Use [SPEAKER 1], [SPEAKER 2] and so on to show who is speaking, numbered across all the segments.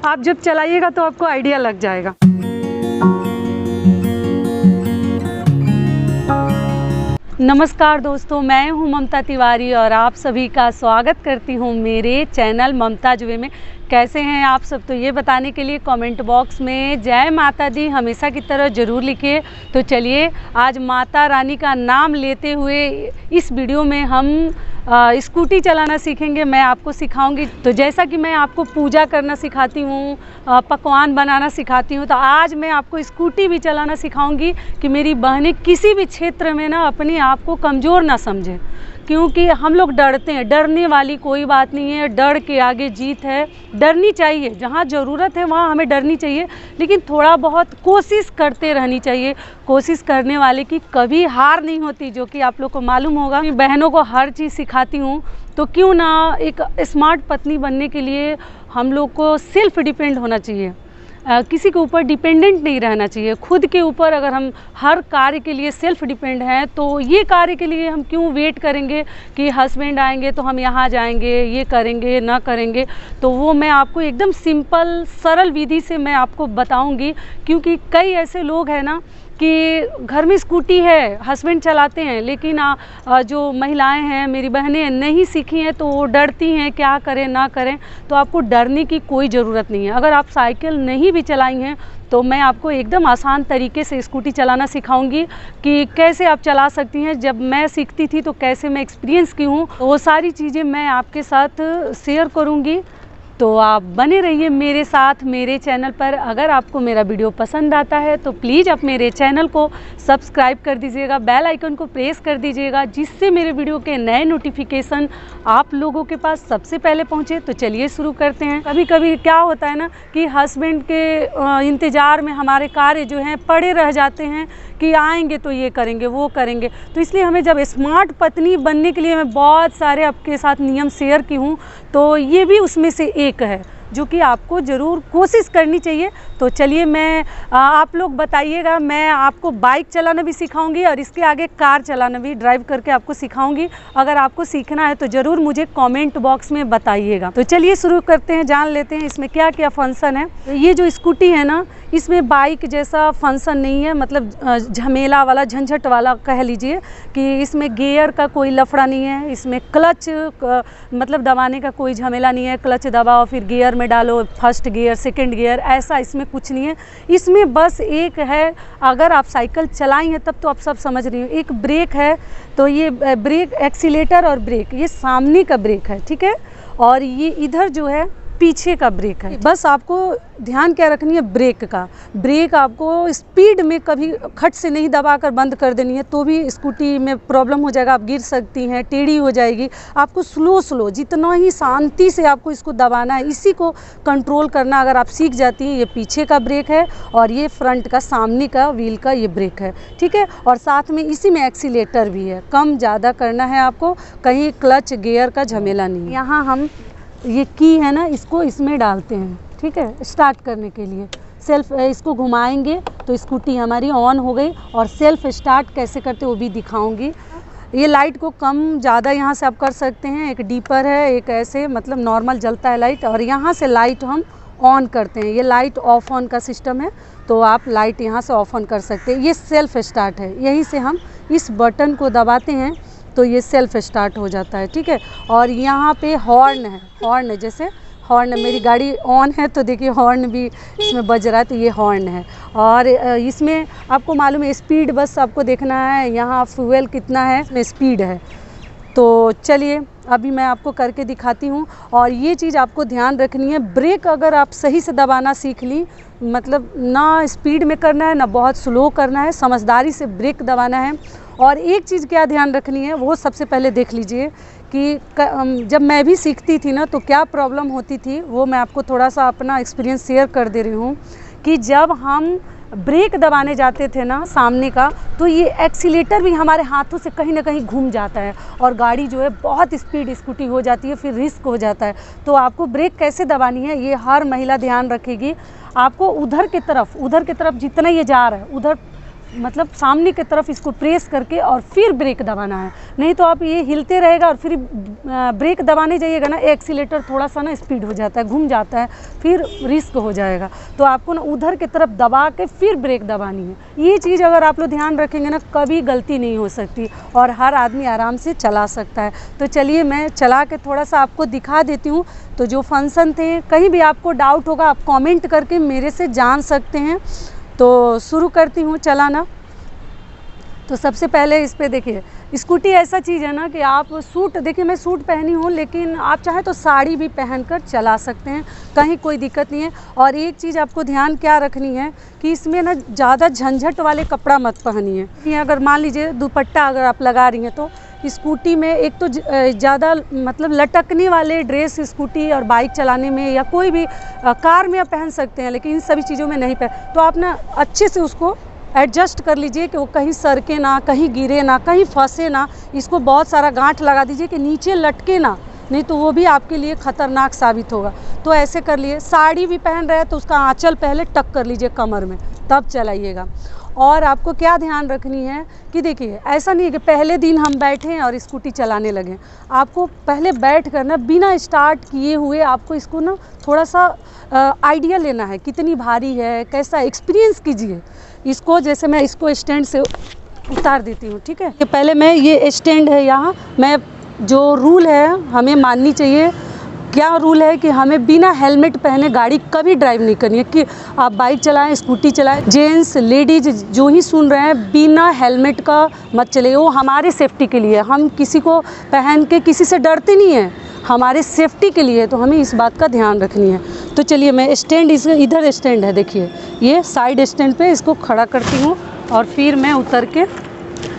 [SPEAKER 1] आप जब चलाइएगा तो आपको आइडिया लग जाएगा। नमस्कार दोस्तों, मैं हूं ममता तिवारी और आप सभी का स्वागत करती हूं मेरे चैनल ममताज वे में। कैसे हैं आप सब, तो ये बताने के लिए कमेंट बॉक्स में जय माता दी हमेशा की तरह ज़रूर लिखिए। तो चलिए आज माता रानी का नाम लेते हुए इस वीडियो में हम स्कूटी चलाना सीखेंगे। मैं आपको सिखाऊंगी। तो जैसा कि मैं आपको पूजा करना सिखाती हूँ, पकवान बनाना सिखाती हूँ, तो आज मैं आपको स्कूटी भी चलाना सिखाऊंगी कि मेरी बहनें किसी भी क्षेत्र में ना अपने आप को कमज़ोर ना समझें। क्योंकि हम लोग डरते हैं, डरने वाली कोई बात नहीं है, डर के आगे जीत है। डरनी चाहिए, जहाँ ज़रूरत है वहाँ हमें डरनी चाहिए, लेकिन थोड़ा बहुत कोशिश करते रहनी चाहिए। कोशिश करने वाले की कभी हार नहीं होती, जो कि आप लोग को मालूम होगा। बहनों को हर चीज़ सिखाती हूँ, तो क्यों ना एक स्मार्ट पत्नी बनने के लिए हम लोग को सेल्फ डिपेंड होना चाहिए। किसी के ऊपर डिपेंडेंट नहीं रहना चाहिए। खुद के ऊपर अगर हम हर कार्य के लिए सेल्फ डिपेंड हैं, तो ये कार्य के लिए हम क्यों वेट करेंगे कि हस्बैंड आएंगे तो हम यहाँ जाएंगे, ये करेंगे ना करेंगे। तो वो मैं आपको एकदम सिंपल सरल विधि से मैं आपको बताऊंगी। क्योंकि कई ऐसे लोग हैं ना कि घर में स्कूटी है, हस्बैंड चलाते हैं, लेकिन जो महिलाएं हैं, मेरी बहनें नहीं सीखी हैं, तो वो डरती हैं क्या करें ना करें। तो आपको डरने की कोई ज़रूरत नहीं है। अगर आप साइकिल नहीं भी चलाई हैं तो मैं आपको एकदम आसान तरीके से स्कूटी चलाना सिखाऊंगी कि कैसे आप चला सकती हैं। जब मैं सीखती थी तो कैसे मैं एक्सपीरियंस की हूँ, वो सारी चीज़ें मैं आपके साथ शेयर करूँगी। तो आप बने रहिए मेरे साथ मेरे चैनल पर। अगर आपको मेरा वीडियो पसंद आता है तो प्लीज़ आप मेरे चैनल को सब्सक्राइब कर दीजिएगा, बेल आइकन को प्रेस कर दीजिएगा, जिससे मेरे वीडियो के नए नोटिफिकेशन आप लोगों के पास सबसे पहले पहुंचे। तो चलिए शुरू करते हैं। कभी कभी क्या होता है ना कि हस्बैंड के इंतज़ार में हमारे कार्य जो हैं पड़े रह जाते हैं कि आएंगे तो ये करेंगे वो करेंगे। तो इसलिए हमें जब स्मार्ट पत्नी बनने के लिए मैं बहुत सारे आपके साथ नियम शेयर की हूँ, तो ये भी उसमें से एक है जो कि आपको ज़रूर कोशिश करनी चाहिए। तो चलिए मैं आप लोग बताइएगा। मैं आपको बाइक चलाना भी सिखाऊंगी और इसके आगे कार चलाना भी, ड्राइव करके आपको सिखाऊंगी। अगर आपको सीखना है तो ज़रूर मुझे कमेंट बॉक्स में बताइएगा। तो चलिए शुरू करते हैं, जान लेते हैं इसमें क्या क्या फंक्शन है। ये जो स्कूटी है ना, इसमें बाइक जैसा फंक्शन नहीं है, मतलब झमेला वाला, झंझट वाला कह लीजिए कि इसमें गियर का कोई लफड़ा नहीं है। इसमें क्लच मतलब दबाने का कोई झमेला नहीं है। क्लच दबाओ फिर गियर में डालो, फर्स्ट गियर सेकंड गियर, ऐसा इसमें कुछ नहीं है। इसमें बस एक है, अगर आप साइकिल चलाई हैं तब तो आप सब समझ रही हो, एक ब्रेक है। तो ये ब्रेक, एक्सीलेटर और ब्रेक, ये सामने का ब्रेक है, ठीक है, और ये इधर जो है पीछे का ब्रेक है। बस आपको ध्यान क्या रखनी है, ब्रेक का। ब्रेक आपको स्पीड में कभी खट से नहीं दबाकर बंद कर देनी है, तो भी स्कूटी में प्रॉब्लम हो जाएगा, आप गिर सकती हैं, टेढ़ी हो जाएगी। आपको स्लो स्लो, जितना ही शांति से आपको इसको दबाना है, इसी को कंट्रोल करना अगर आप सीख जाती हैं। ये पीछे का ब्रेक है और ये फ्रंट का, सामने का व्हील का ये ब्रेक है, ठीक है। और साथ में इसी में एक्सीलेटर भी है, कम ज़्यादा करना है आपको, कहीं क्लच गियर का झमेला नहीं। यहाँ हम ये की है ना, इसको इसमें डालते हैं, ठीक है, स्टार्ट करने के लिए। सेल्फ इसको घुमाएंगे तो स्कूटी हमारी ऑन हो गई। और सेल्फ स्टार्ट कैसे करते वो भी दिखाऊंगी। ये लाइट को कम ज़्यादा यहाँ से आप कर सकते हैं। एक डीपर है, एक ऐसे मतलब नॉर्मल जलता है लाइट, और यहाँ से लाइट हम ऑन करते हैं। ये लाइट ऑफ ऑन का सिस्टम है, तो आप लाइट यहाँ से ऑफ ऑन कर सकते हैं। ये सेल्फ स्टार्ट है, यहीं से हम इस बटन को दबाते हैं तो ये सेल्फ स्टार्ट हो जाता है, ठीक है। और यहाँ पे हॉर्न है, हॉर्न है, जैसे हॉर्न, मेरी गाड़ी ऑन है तो देखिए हॉर्न भी इसमें बज रहा है, तो ये हॉर्न है। और इसमें आपको मालूम है स्पीड, बस आपको देखना है यहाँ फ्यूल कितना है, इसमें स्पीड है। तो चलिए अभी मैं आपको करके दिखाती हूँ। और ये चीज़ आपको ध्यान रखनी है, ब्रेक अगर आप सही से दबाना सीख ली, मतलब ना स्पीड में करना है ना बहुत स्लो करना है, समझदारी से ब्रेक दबाना है। और एक चीज़ क्या ध्यान रखनी है, वो सबसे पहले देख लीजिए कि जब मैं भी सीखती थी ना तो क्या प्रॉब्लम होती थी, वो मैं आपको थोड़ा सा अपना एक्सपीरियंस शेयर कर दे रही हूँ। कि जब हम ब्रेक दबाने जाते थे ना सामने का, तो ये एक्सीलेटर भी हमारे हाथों से कहीं ना कहीं घूम जाता है और गाड़ी जो है बहुत स्पीड स्कूटी हो जाती है, फिर रिस्क हो जाता है। तो आपको ब्रेक कैसे दबानी है ये हर महिला ध्यान रखेगी। आपको उधर की तरफ जितना ये जा रहा है उधर मतलब सामने की तरफ इसको प्रेस करके और फिर ब्रेक दबाना है। नहीं तो आप ये हिलते रहेगा और फिर ब्रेक दबाने जाइएगा ना, एक्सीलेटर थोड़ा सा ना स्पीड हो जाता है, घूम जाता है, फिर रिस्क हो जाएगा। तो आपको ना उधर की तरफ दबा के फिर ब्रेक दबानी है। ये चीज़ अगर आप लोग ध्यान रखेंगे ना, कभी गलती नहीं हो सकती और हर आदमी आराम से चला सकता है। तो चलिए मैं चला के थोड़ा सा आपको दिखा देती हूँ। तो जो फंक्शन थे, कहीं भी आपको डाउट होगा आप कमेंट करके मेरे से जान सकते हैं। तो शुरू करती हूँ चलाना। तो सबसे पहले इस पे देखिए, स्कूटी ऐसा चीज़ है ना कि आप सूट, देखिए मैं सूट पहनी हूँ, लेकिन आप चाहे तो साड़ी भी पहनकर चला सकते हैं, कहीं कोई दिक्कत नहीं है। और एक चीज़ आपको ध्यान क्या रखनी है कि इसमें ना ज़्यादा झंझट वाले कपड़ा मत पहनिए। ये अगर मान लीजिए दुपट्टा अगर आप लगा रही हैं तो स्कूटी में एक तो ज़्यादा मतलब लटकने वाले ड्रेस स्कूटी और बाइक चलाने में या कोई भी कार में आप पहन सकते हैं, लेकिन इन सभी चीज़ों में नहीं पहन। तो आप ना अच्छे से उसको एडजस्ट कर लीजिए कि वो कहीं सरके ना, कहीं गिरे ना, कहीं फंसे ना। इसको बहुत सारा गांठ लगा दीजिए कि नीचे लटके ना, नहीं तो वो भी आपके लिए ख़तरनाक साबित होगा। तो ऐसे कर लिए। साड़ी भी पहन रहे हैं तो उसका आंचल पहले टक कर लीजिए कमर में, तब चलाइएगा। और आपको क्या ध्यान रखनी है कि देखिए ऐसा नहीं है कि पहले दिन हम बैठे और स्कूटी चलाने लगे। आपको पहले बैठ कर ना बिना स्टार्ट किए हुए आपको इसको ना थोड़ा सा आइडिया लेना है कितनी भारी है, कैसा एक्सपीरियंस कीजिए इसको। जैसे मैं इसको स्टैंड से उतार देती हूँ, ठीक है। कि पहले मैं ये स्टैंड है यहाँ, मैं जो रूल है हमें माननी चाहिए। क्या रूल है कि हमें बिना हेलमेट पहने गाड़ी कभी ड्राइव नहीं करनी है। कि आप बाइक चलाएं, स्कूटी चलाएं, जेंट्स लेडीज जो ही सुन रहे हैं, बिना हेलमेट का मत चले। वो हमारे सेफ्टी के लिए, हम किसी को पहन के किसी से डरते नहीं हैं, हमारे सेफ्टी के लिए। तो हमें इस बात का ध्यान रखनी है। तो चलिए मैं स्टैंड, इधर स्टैंड है, देखिए ये साइड स्टैंड पे इसको खड़ा करती हूँ और फिर मैं उतर के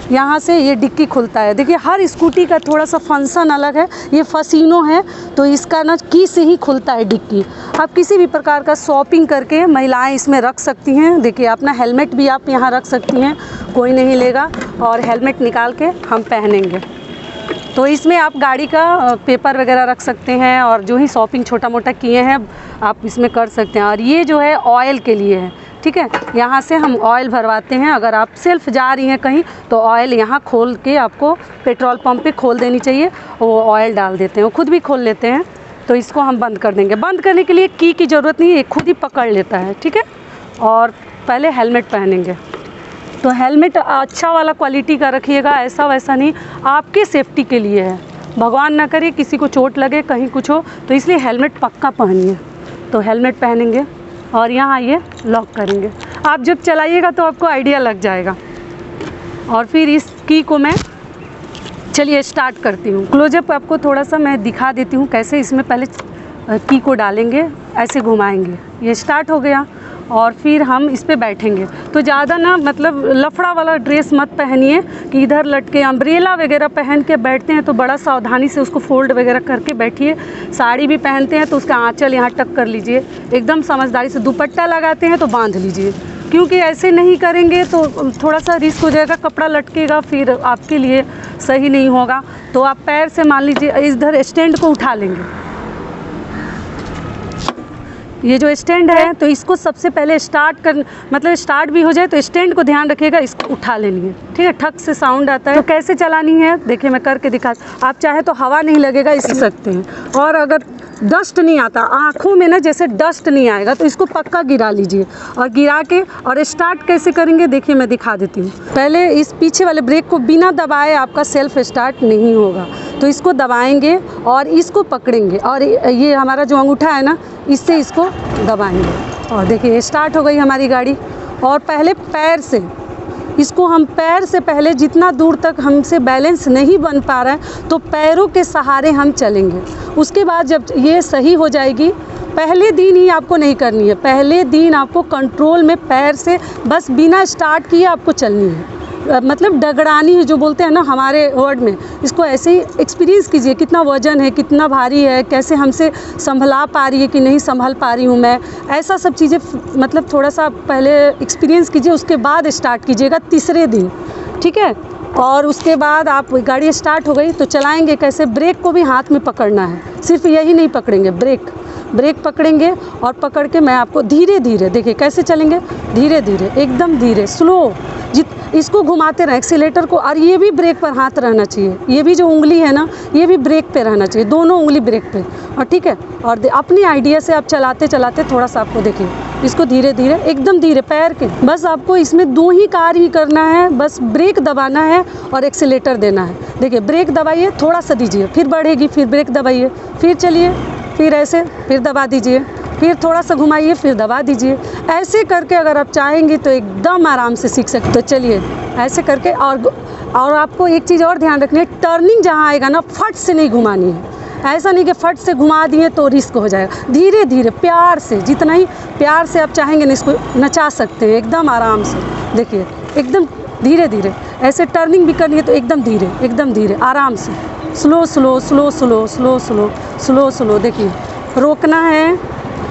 [SPEAKER 1] यहाँ से ये डिक्की खुलता है। देखिए हर स्कूटी का थोड़ा सा फंक्शन अलग है। ये फसीनो है तो इसका ना की से ही खुलता है डिक्की। आप किसी भी प्रकार का शॉपिंग करके महिलाएं इसमें रख सकती हैं। देखिए अपना हेलमेट भी आप यहाँ रख सकती हैं, कोई नहीं लेगा। और हेलमेट निकाल के हम पहनेंगे। तो इसमें आप गाड़ी का पेपर वगैरह रख सकते हैं और जो ही शॉपिंग छोटा मोटा किए हैं आप इसमें कर सकते हैं। और ये जो है ऑयल के लिए है, ठीक है। यहाँ से हम ऑयल भरवाते हैं। अगर आप सेल्फ जा रही हैं कहीं तो ऑयल यहाँ खोल के आपको पेट्रोल पंप पे खोल देनी चाहिए, वो ऑयल डाल देते हैं, वो खुद भी खोल लेते हैं। तो इसको हम बंद कर देंगे। बंद करने के लिए की ज़रूरत नहीं है, खुद ही पकड़ लेता है, ठीक है। और पहले हेलमेट पहनेंगे। तो हेलमेट अच्छा वाला क्वालिटी का रखिएगा, ऐसा वैसा नहीं, आपके सेफ्टी के लिए है। भगवान ना करे किसी को चोट लगे, कहीं कुछ हो, तो इसलिए हेलमेट पक्का पहनिए। तो हेलमेट पहनेंगे और यहाँ ये लॉक करेंगे। आप जब चलाइएगा तो आपको आइडिया लग जाएगा। और फिर इस की को मैं, चलिए स्टार्ट करती हूँ। क्लोजअप आपको थोड़ा सा मैं दिखा देती हूँ कैसे इसमें पहले की को डालेंगे, ऐसे घुमाएंगे, ये स्टार्ट हो गया। और फिर हम इस पे बैठेंगे। तो ज़्यादा ना मतलब लफड़ा वाला ड्रेस मत पहनिए कि इधर लटके। अम्ब्रेला वगैरह पहन के बैठते हैं तो बड़ा सावधानी से उसको फोल्ड वगैरह करके बैठिए। साड़ी भी पहनते हैं तो उसका आंचल यहाँ टक कर लीजिए, एकदम समझदारी से। दुपट्टा लगाते हैं तो बांध लीजिए, क्योंकि ऐसे नहीं करेंगे तो थोड़ा सा रिस्क हो जाएगा, कपड़ा लटकेगा, फिर आपके लिए सही नहीं होगा। तो आप पैर से मान लीजिए इधर स्टैंड को उठा लेंगे। ये जो स्टैंड है तो इसको सबसे पहले स्टार्ट स्टार्ट भी हो जाए तो स्टैंड को ध्यान रखिएगा, इसको उठा लेनी है, ठीक है। ठक से साउंड आता है। तो कैसे चलानी है देखिए मैं करके दिखा। आप चाहे तो हवा नहीं लगेगा इस सकते हैं। और अगर डस्ट नहीं आता आँखों में ना, जैसे डस्ट नहीं आएगा तो इसको पक्का गिरा लीजिए। और गिरा के और स्टार्ट कैसे करेंगे देखिए मैं दिखा देती हूँ। पहले इस पीछे वाले ब्रेक को बिना दबाए आपका सेल्फ स्टार्ट नहीं होगा। तो इसको दबाएंगे और इसको पकड़ेंगे और ये हमारा जो अंगूठा है ना, इससे इसको दबाएंगे और देखिए स्टार्ट हो गई हमारी गाड़ी। और पहले पैर से इसको, हम पैर से पहले जितना दूर तक हमसे बैलेंस नहीं बन पा रहा है तो पैरों के सहारे हम चलेंगे। उसके बाद जब ये सही हो जाएगी, पहले दिन ही आपको नहीं करनी है, पहले दिन आपको कंट्रोल में पैर से बस बिना स्टार्ट किए आपको चलनी है। मतलब डगड़ानी है जो बोलते हैं ना हमारे वर्ड में, इसको ऐसे ही एक्सपीरियंस कीजिए। कितना वजन है, कितना भारी है, कैसे हमसे संभला पा रही है कि नहीं संभल पा रही हूँ मैं, ऐसा सब चीज़ें मतलब थोड़ा सा पहले एक्सपीरियंस कीजिए। उसके बाद स्टार्ट कीजिएगा तीसरे दिन, ठीक है। और उसके बाद आप गाड़ी स्टार्ट हो गई तो चलाएंगे कैसे, ब्रेक को भी हाथ में पकड़ना है, सिर्फ यही नहीं पकड़ेंगे, ब्रेक पकड़ेंगे। और पकड़ के मैं आपको धीरे धीरे, देखिए कैसे चलेंगे, धीरे धीरे, एकदम धीरे, स्लो, इसको घुमाते रहें एक्सीलेटर को, और ये भी ब्रेक पर हाथ रहना चाहिए, ये भी जो उंगली है ना ये भी ब्रेक पे रहना चाहिए, दोनों उंगली ब्रेक पे। और ठीक है, और अपनी आइडिया से आप चलाते चलाते थोड़ा सा आपको देखिए इसको धीरे धीरे, एकदम धीरे पैर के, बस आपको इसमें 2 ही कार्य ही करना है, बस ब्रेक दबाना है और एक्सीलेटर देना है। देखिए ब्रेक दबाइए, थोड़ा सा दीजिए, फिर बढ़ेगी, फिर ब्रेक दबाइए, फिर चलिए, फिर ऐसे, फिर दबा दीजिए, फिर थोड़ा सा घुमाइए, फिर दबा दीजिए। ऐसे करके अगर आप चाहेंगे तो एकदम आराम से सीख सकते। तो चलिए ऐसे करके, और आपको एक चीज़ और ध्यान रखनी है, टर्निंग जहाँ आएगा ना फट से नहीं घुमानी है। ऐसा नहीं कि फट से घुमा दिए तो रिस्क हो जाएगा। धीरे धीरे प्यार से, जितना ही प्यार से आप चाहेंगे ना इसको नचा सकते हैं, एकदम आराम से। देखिए एकदम धीरे धीरे, ऐसे टर्निंग भी करनी है तो एकदम धीरे, एकदम धीरे, आराम से, slow slow slow slow slow slow slow slow. देखिए रोकना है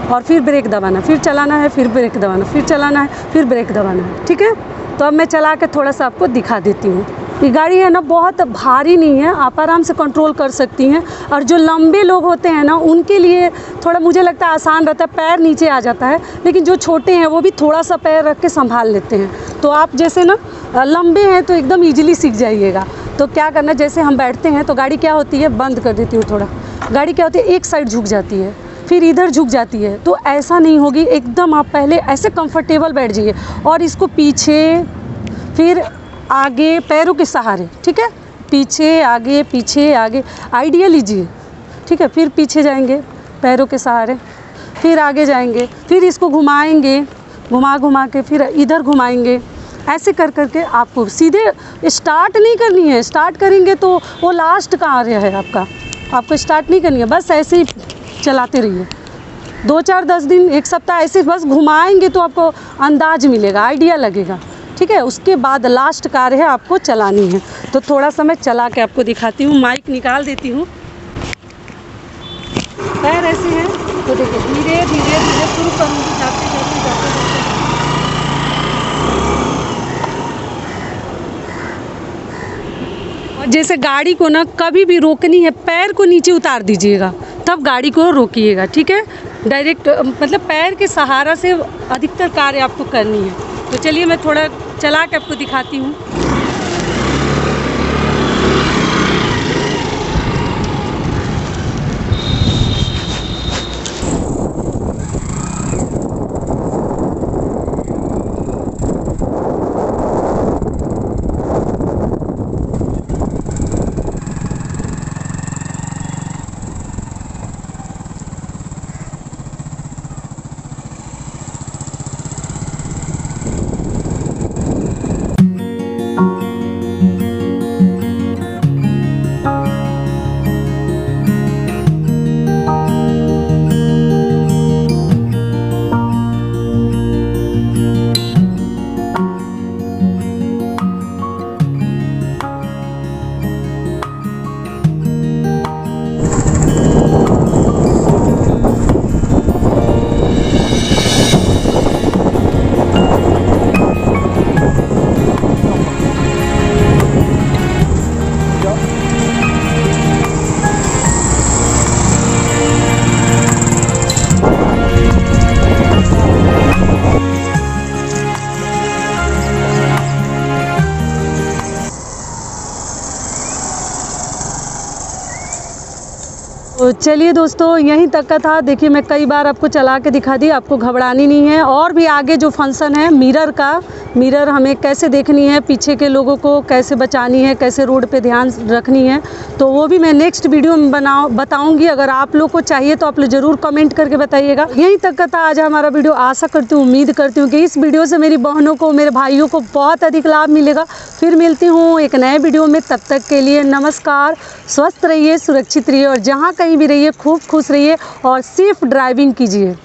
[SPEAKER 1] और फिर ब्रेक दबाना, फिर चलाना है, फिर ब्रेक दबाना, फिर चलाना है, फिर ब्रेक दबाना है। ठीक है, तो अब मैं चला के थोड़ा सा आपको दिखा देती हूँ। ये गाड़ी है ना बहुत भारी नहीं है, आप आराम से कंट्रोल कर सकती हैं। और जो लंबे लोग होते हैं ना उनके लिए थोड़ा मुझे लगता है आसान रहता है, पैर नीचे आ जाता है, लेकिन जो छोटे हैं वो भी थोड़ा सा पैर रख के संभाल लेते हैं। तो आप जैसे ना लंबे हैं तो एकदम ईजिली सीख जाइएगा। तो क्या करना, जैसे हम बैठते हैं तो गाड़ी क्या होती है, बंद कर देती हूँ थोड़ा, गाड़ी क्या होती है एक साइड झुक जाती है, फिर इधर झुक जाती है। तो ऐसा नहीं होगी, एकदम आप पहले ऐसे कंफर्टेबल बैठ जाइए और इसको पीछे फिर आगे पैरों के सहारे, ठीक है, पीछे आगे आइडिया लीजिए। ठीक है, फिर पीछे जाएंगे पैरों के सहारे, फिर आगे जाएंगे, फिर इसको घुमाएंगे, घुमा के फिर इधर घुमाएंगे। ऐसे कर करके आपको सीधे स्टार्ट नहीं करनी है, स्टार्ट करेंगे तो वो लास्ट कार्य है आपको स्टार्ट नहीं करनी है, बस ऐसे ही चलाते रहिए। 2-4-10 दिन, 1 सप्ताह ऐसे बस घुमाएंगे तो आपको अंदाज मिलेगा, आइडिया लगेगा। ठीक है, उसके बाद लास्ट कार्य है आपको चलानी है। तो थोड़ा सा मैं चला के आपको दिखाती हूँ, माइक निकाल देती हूँ। पैर ऐसे हैं तो देखिए धीरे धीरे धीरे शुरू करूँगी, जाते जाते जाते जाते। और जैसे गाड़ी को ना कभी भी रोकनी है, पैर को नीचे उतार दीजिएगा, तब गाड़ी को रोकिएगा। ठीक है, डायरेक्ट मतलब पैर के सहारा से अधिकतर कार्य आपको करनी है। तो चलिए मैं थोड़ा चला के आपको दिखाती हूँ। तो चलिए दोस्तों यहीं तक का था। देखिए मैं कई बार आपको चला के दिखा दी, आपको घबरानी नहीं है। और भी आगे जो फंक्शन है मिरर का, मिरर हमें कैसे देखनी है, पीछे के लोगों को कैसे बचानी है, कैसे रोड पे ध्यान रखनी है, तो वो भी मैं नेक्स्ट वीडियो में बताऊंगी। अगर आप लोग को चाहिए तो आप लोग ज़रूर कमेंट करके बताइएगा। यहीं तक का था आज हमारा वीडियो। आशा करती हूँ, उम्मीद करती हूँ कि इस वीडियो से मेरी बहनों को, मेरे भाइयों को बहुत अधिक लाभ मिलेगा। फिर मिलती हूँ एक नए वीडियो में, तब तक के लिए नमस्कार। स्वस्थ रहिए, सुरक्षित रहिए और जहाँ कहीं भी रहिए खूब खुश रहिए और सेफ ड्राइविंग कीजिए।